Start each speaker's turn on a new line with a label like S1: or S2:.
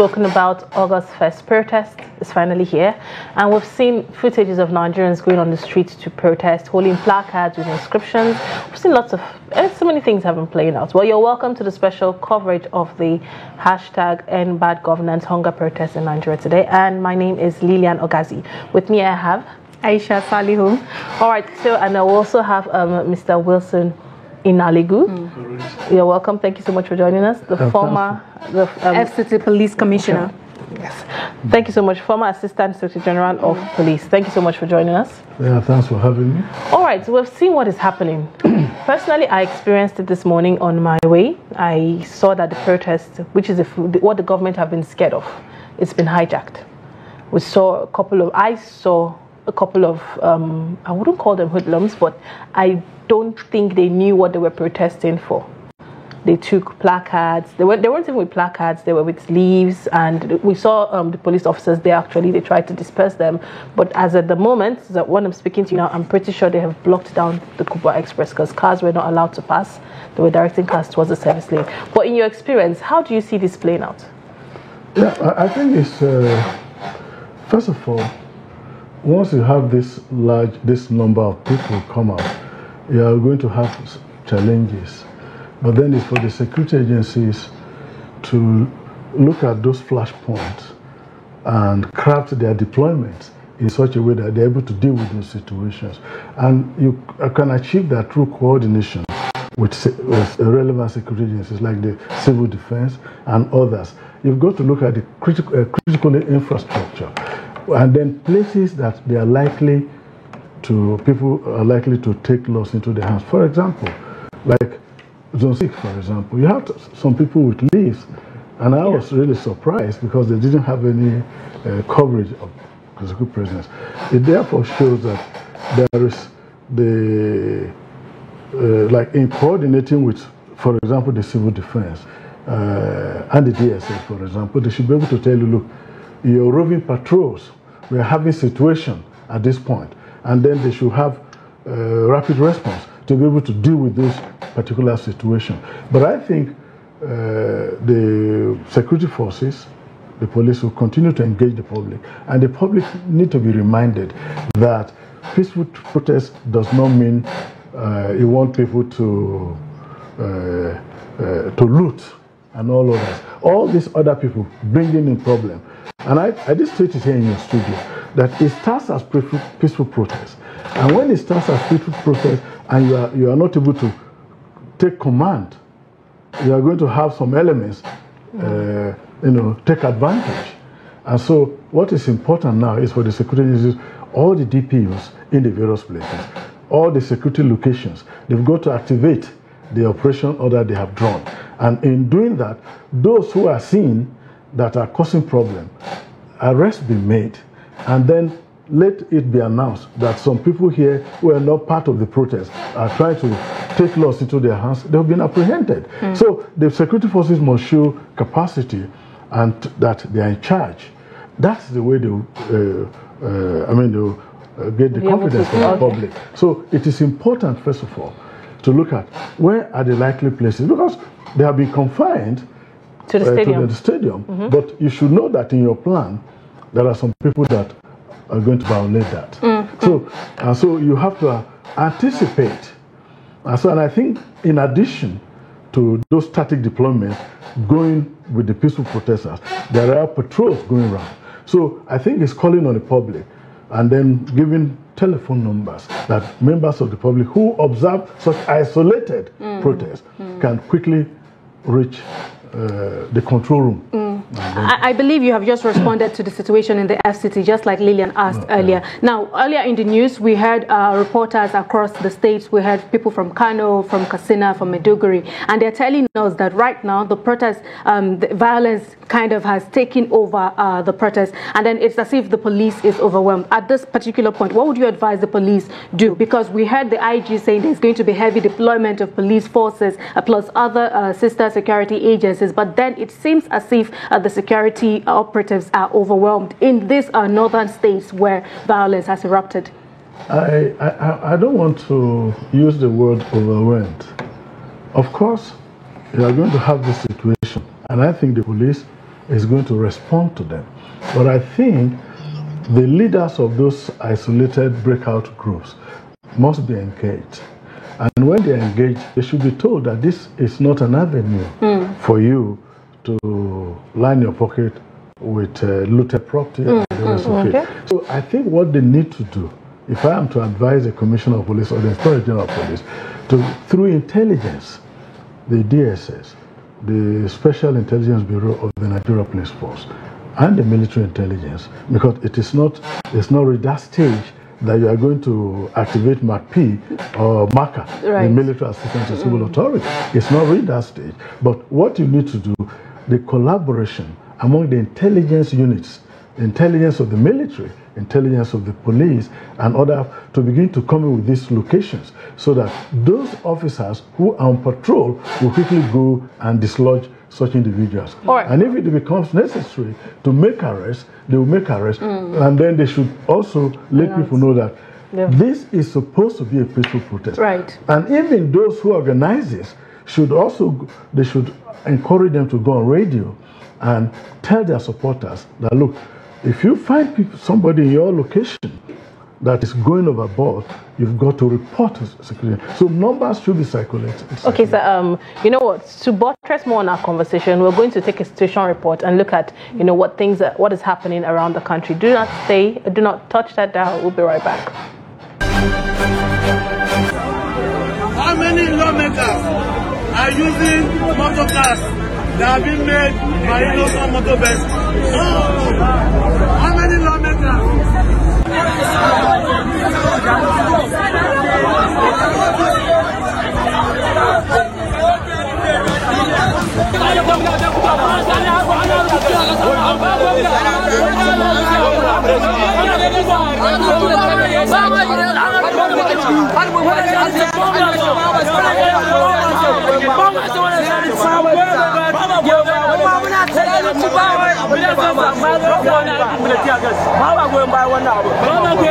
S1: spoken about August 1st protest is finally here, and we've seen footages of Nigerians going on the streets to protest, holding placards with inscriptions. We've seen so many things have been playing out. Well, you're welcome to the special coverage of the hashtag End Bad Governance hunger protest in Nigeria today, and my name is Lilian Ogazi. With me I have
S2: Aisha Salihu.
S1: All right, so and I also have Mr. Wilson Inaligu. You're welcome. Thank you so much for joining us. The former
S2: FCT Police Commissioner.
S1: Yes. Thank you so much. Former Assistant Secretary General of Police. Thank you so much for joining us.
S3: Yeah, thanks for having me.
S1: All right, so we've seen what is happening. Personally, I experienced it this morning on my way. I saw that the protest, which is what the government have been scared of, it's been hijacked. I saw a couple of, I wouldn't call them hoodlums, but I don't think they knew what they were protesting for. They took placards. They weren't even with placards. They were with leaves, and we saw the police officers there. Actually, they tried to disperse them, but as at the moment that when I'm speaking to you now, I'm pretty sure they have blocked down the Kubwa Express because cars were not allowed to pass. They were directing cars towards the service lane. But in your experience, how do you see this playing out?
S3: Yeah, I think it's first of all, once you have this number of people come out, you are going to have challenges. But then it's for the security agencies to look at those flashpoints and craft their deployments in such a way that they're able to deal with those situations. And you can achieve that through coordination with relevant security agencies like the civil defense and others. You've got to look at the critical infrastructure and then places that people are likely to take laws into their hands. For example, like Zone 6, for example, you have some people with leaves, and I was really surprised because they didn't have any coverage of physical presence. It therefore shows that there is like in coordinating with, for example, the civil defense and the DSA, for example, they should be able to tell you, look, your roving patrols, we are having situation at this point, and then they should have rapid response to be able to deal with this particular situation. But I think the security forces, the police, will continue to engage the public, and the public need to be reminded that peaceful protest does not mean you want people to loot and all others. All these other people bringing in problem. And I did state it here in your studio that it starts as peaceful protest. And when it starts as peaceful protest and you are not able to take command, you are going to have some elements, take advantage. And so what is important now is for the security agencies, all the DPUs in the various places, all the security locations, they've got to activate the operation order they have drawn. And in doing that, those who are seen that are causing problem, arrest be made, and then let it be announced that some people here who are not part of the protest are trying to take laws into their hands. They've been apprehended. So the security forces must show capacity and that they are in charge. That's the way they'll get the confidence of the public. So it is important, first of all, to look at where are the likely places, because they have been confined
S1: to the stadium.
S3: But you should know that in your plan, there are some people that are going to violate that. So you have to anticipate. And I think in addition to those static deployments going with the peaceful protesters, there are patrols going around. So I think it's calling on the public and then giving telephone numbers that members of the public who observe such isolated protests can quickly reach the control room.
S2: I believe you have just responded to the situation in the FCT, just like Lilian asked earlier. Now, earlier in the news, we heard reporters across the states. We heard people from Kano, from Katsina, from Maiduguri, and they're telling us that right now the protest, the violence kind of has taken over the protest, and then it's as if the police is overwhelmed. At this particular point, what would you advise the police do? Because we heard the IG saying there's going to be heavy deployment of police forces plus other sister security agencies, but then it seems as if the security operatives are overwhelmed in these northern states where violence has erupted.
S3: I don't want to use the word overwhelmed. Of course, you are going to have this situation, and I think the police is going to respond to them. But I think the leaders of those isolated breakout groups must be engaged. And when they're engaged, they should be told that this is not an avenue for you to line your pocket with looted property and the rest of it. So I think what they need to do, if I am to advise the Commissioner of Police or the Inspector General of Police, through intelligence, the DSS, the Special Intelligence Bureau of the Nigeria Police Force, and the military intelligence, because it's not at that stage that you are going to activate MACP or MACA, the Military Assistance to Civil Authority. It's not at that stage. But what you need to do, the collaboration among the intelligence units, intelligence of the military, intelligence of the police, and other, to begin to come in with these locations, so that those officers who are on patrol will quickly go and dislodge such individuals. And if it becomes necessary to make arrests, they will make arrests, and then they should also let people know that this is supposed to be a peaceful protest. And even those who organize this should also, they should encourage them to go on radio and tell their supporters that, look, if you find somebody in your location that is going overboard, you've got to report to security. So numbers should be circulated.
S1: Okay, so you know what? To buttress more on our conversation, we're going to take a situation report and look at, you know, what is happening around the country. Do not stay, do not touch that dial. We'll be right back.
S4: How many lawmakers are using motor cars that have been made by innocent motor best? How many lawmakers? Mama